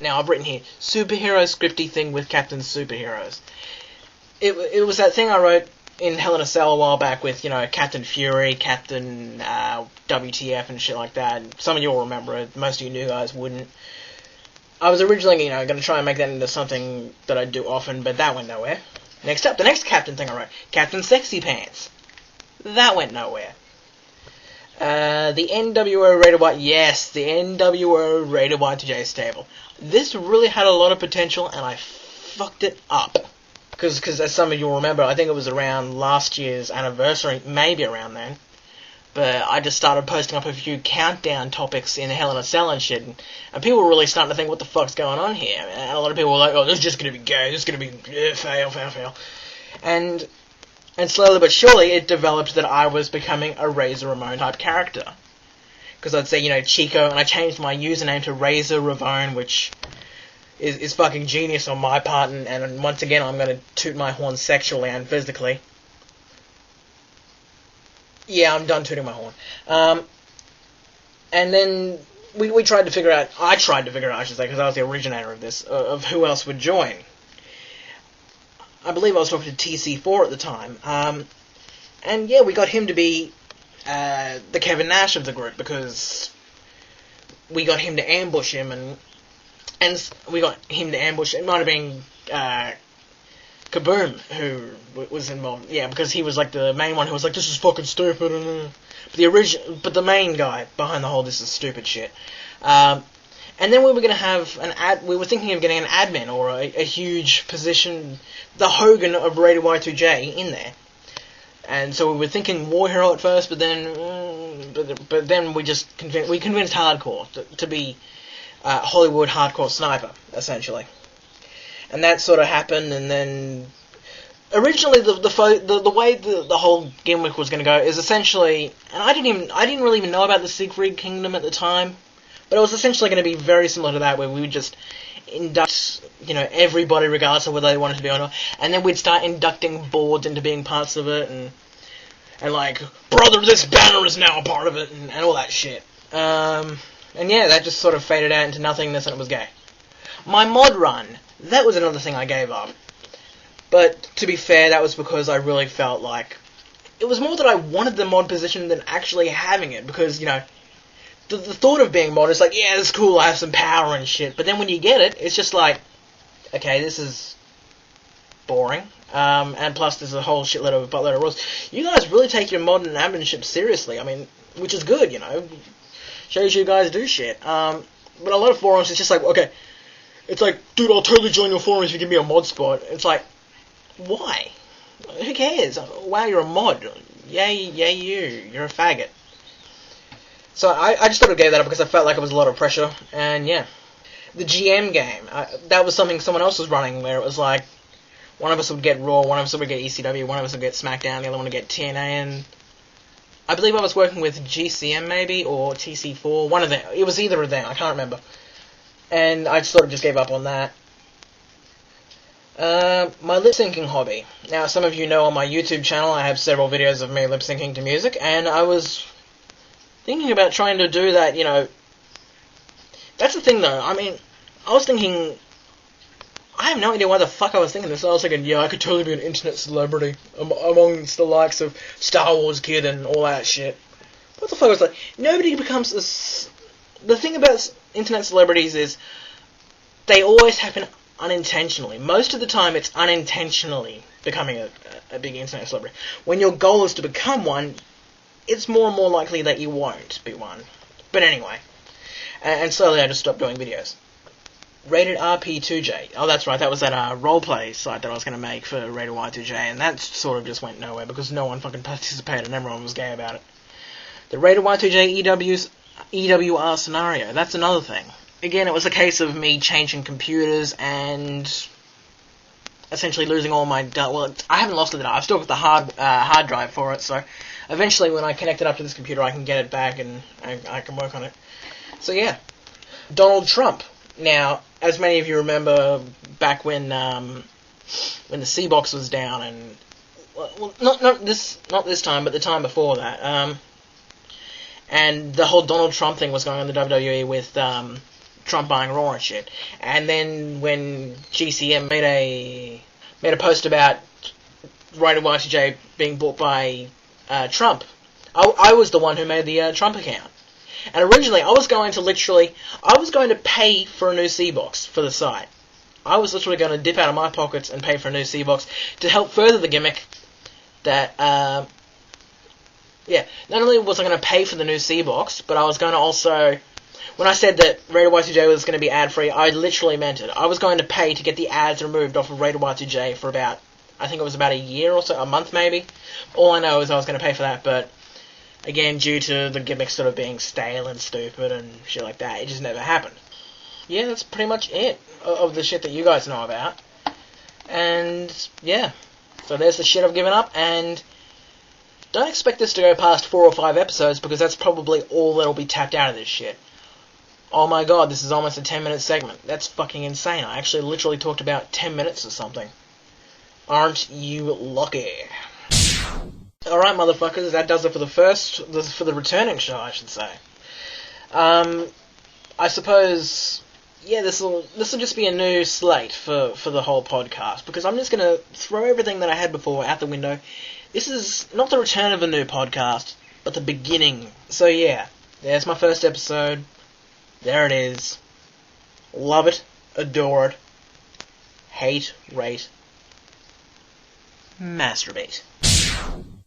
Now, I've written here, superhero scripty thing with Captain Superheroes. It was that thing I wrote in Hell in a Cell a while back with, Captain Fury, Captain WTF and shit like that. Some of you will remember it, most of you new guys wouldn't. I was originally, going to try and make that into something that I do often, but that went nowhere. Next up, the next Captain thing I wrote, Captain Sexy Pants. That went nowhere. The NWO Rated Y, yes, the NWO Rated Y2J stable. This really had a lot of potential, and I fucked it up. Because as some of you will remember, I think it was around last year's anniversary, maybe around then. But I just started posting up a few countdown topics in Hell in a Cell and shit, and people were really starting to think, what the fuck's going on here? And a lot of people were like, oh, this is just going to be gay, this is going to be fail. And slowly but surely, it developed that I was becoming a Razor Ramon type character. Because I'd say, Chico, and I changed my username to Razor Ravone, which is fucking genius on my part, and once again, I'm going to toot my horn sexually and physically. Yeah, I'm done tooting my horn. And then I tried to figure out, I should say, because I was the originator of this, of who else would join. I believe I was talking to TC4 at the time. And yeah, we got him to be the Kevin Nash of the group, because we got him to ambush him, and we got him to ambush, it might have been Kaboom who was involved, yeah, because he was like the main one who was like, this is fucking stupid, but the main guy behind the whole this is stupid shit. And then we were going to have we were thinking of getting an admin, or a huge position, the Hogan of Rated Y2J in there. And so we were thinking War Hero at first, but then we just convinced Hardcore to be Hollywood Hardcore Sniper, essentially. And that sort of happened, and then originally the way the whole gimmick was going to go is essentially, and I didn't really even know about the Siegfried Kingdom at the time, but it was essentially going to be very similar to that, where we would just induct, everybody regardless of whether they wanted to be or not, and then we'd start inducting boards into being parts of it, and like, brother, this banner is now a part of it, and all that shit. And yeah, that just sort of faded out into nothingness, and it was gay. My mod run, that was another thing I gave up. But to be fair, that was because I really felt like it was more that I wanted the mod position than actually having it, because, the thought of being mod is like, yeah, it's cool, I have some power and shit, but then when you get it, it's just like, okay, this is boring, and plus there's a whole shitload of buttload of rules. You guys really take your mod and adminship seriously, I mean, which is good, shows you guys do shit, but a lot of forums, it's just like, okay, it's like, dude, I'll totally join your forum if you give me a mod spot. It's like, why? Who cares? Wow, you're a mod. Yay, you're a faggot. So I just sort of gave that up because I felt like it was a lot of pressure, and yeah. The GM game, that was something someone else was running, where it was like, one of us would get Raw, one of us would get ECW, one of us would get SmackDown, the other one would get TNA, and I believe I was working with GCM maybe, or TC4, one of them. It was either of them, I can't remember. And I sort of just gave up on that. My lip-syncing hobby. Now, some of you know on my YouTube channel I have several videos of me lip-syncing to music, and I was thinking about trying to do that, That's the thing, though. I mean, I was thinking, I have no idea why the fuck I was thinking this. I was thinking, yeah, I could totally be an internet celebrity amongst the likes of Star Wars Kid and all that shit. What the fuck was like? Nobody becomes the thing about internet celebrities is they always happen unintentionally. Most of the time, it's unintentionally becoming a big internet celebrity. When your goal is to become one, it's more and more likely that you won't be one. But anyway, and slowly I just stopped doing videos. Rated RP2J. Oh, that's right, that was that roleplay site that I was going to make for Rated Y2J, and that sort of just went nowhere because no one fucking participated and everyone was gay about it. The Rated Y2J EWR scenario, that's another thing. Again, it was a case of me changing computers and essentially losing all my data. Well, I haven't lost the data. I've still got the hard drive for it, so eventually when I connect it up to this computer, I can get it back and I can work on it. So yeah. Donald Trump. Now, as many of you remember, back when the C-Box was down, and well, not this time, but the time before that, and the whole Donald Trump thing was going on in the WWE with Trump buying Raw and shit. And then when GCM made a post about Raider Y2J being bought by Trump, I was the one who made the Trump account. And originally, I was going to pay for a new C-Box for the site. I was literally going to dip out of my pockets and pay for a new C-Box to help further the gimmick that, not only was I going to pay for the new C-Box, but I was going to also, when I said that Raider Y2J was going to be ad-free, I literally meant it. I was going to pay to get the ads removed off of Raider Y2J for about, I think it was about a year or so, a month maybe. All I know is I was going to pay for that, but again, due to the gimmick sort of being stale and stupid and shit like that, it just never happened. Yeah, that's pretty much it of the shit that you guys know about. And, yeah. So there's the shit I've given up, and don't expect this to go past 4 or 5 episodes, because that's probably all that'll be tapped out of this shit. Oh my god, this is almost a 10-minute segment. That's fucking insane. I actually literally talked about 10 minutes or something. Aren't you lucky? Alright, motherfuckers, that does it for the returning show, I should say. I suppose, yeah, this'll just be a new slate for the whole podcast, because I'm just gonna throw everything that I had before out the window. This is not the return of a new podcast, but the beginning. So yeah, there's my first episode. There it is. Love it, adore it, hate, rate, masturbate.